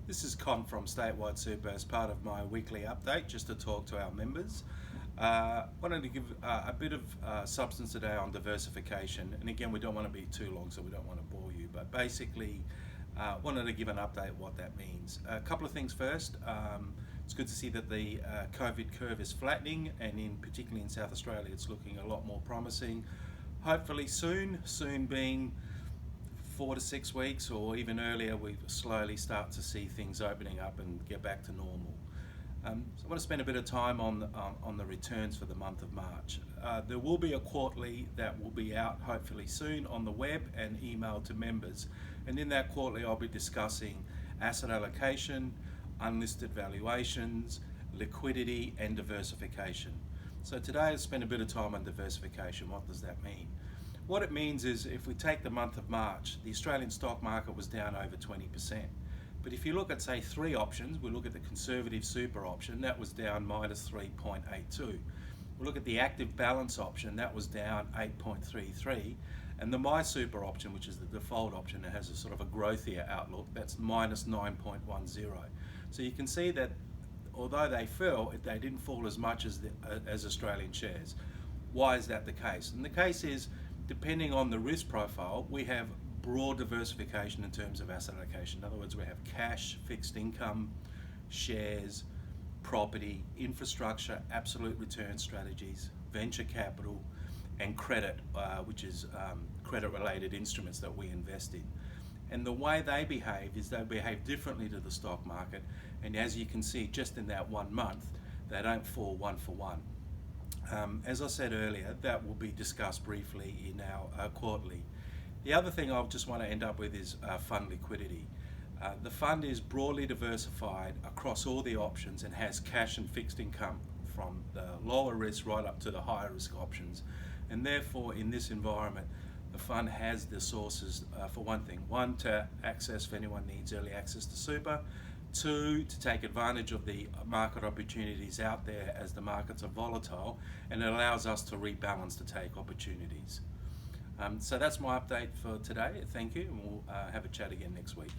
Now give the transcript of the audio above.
This is Con from Statewide Super as part of my weekly update, just to talk to our members. Wanted to give a bit of substance today on diversification, and again, we don't want to be too long, so we don't want to bore you, but basically wanted to give an update what that means. A couple of things first. It's good to see that the COVID curve is flattening, and particularly in South Australia, it's looking a lot more promising. Hopefully soon being 4 to 6 weeks or even earlier, we slowly start to see things opening up and get back to normal. So I want to spend a bit of time on the returns for the month of March. There will be a quarterly that will be out hopefully soon on the web and emailed to members. And in that quarterly, I'll be discussing asset allocation, unlisted valuations, liquidity and diversification. So today I'll spend a bit of time on diversification. What does that mean? What it means is if we take the month of March, the Australian stock market was down over 20%. But if you look at, say, 3 options, we look at the conservative super option, that was down minus 3.82. We look at the active balance option, that was down 8.33. And the My Super option, which is the default option, it has a sort of a growthier outlook, that's minus 9.10. So you can see that although they fell, they didn't fall as much as Australian shares. Why is that the case? And the case is, depending on the risk profile, we have broad diversification in terms of asset allocation. In other words, we have cash, fixed income, shares, property, infrastructure, absolute return strategies, venture capital, and credit, which is credit-related instruments that we invest in. And the way they behave is they behave differently to the stock market. And as you can see, just in that 1 month, they don't fall one for one. As I said earlier, that will be discussed briefly in our quarterly. The other thing I just want to end up with is fund liquidity. The fund is broadly diversified across all the options and has cash and fixed income from the lower risk right up to the higher risk options. And therefore, in this environment, the fund has the sources for one thing. One, to access if anyone needs early access to super. 2, to take advantage of the market opportunities out there as the markets are volatile, and it allows us to rebalance to take opportunities. So that's my update for today. Thank you, and we'll have a chat again next week.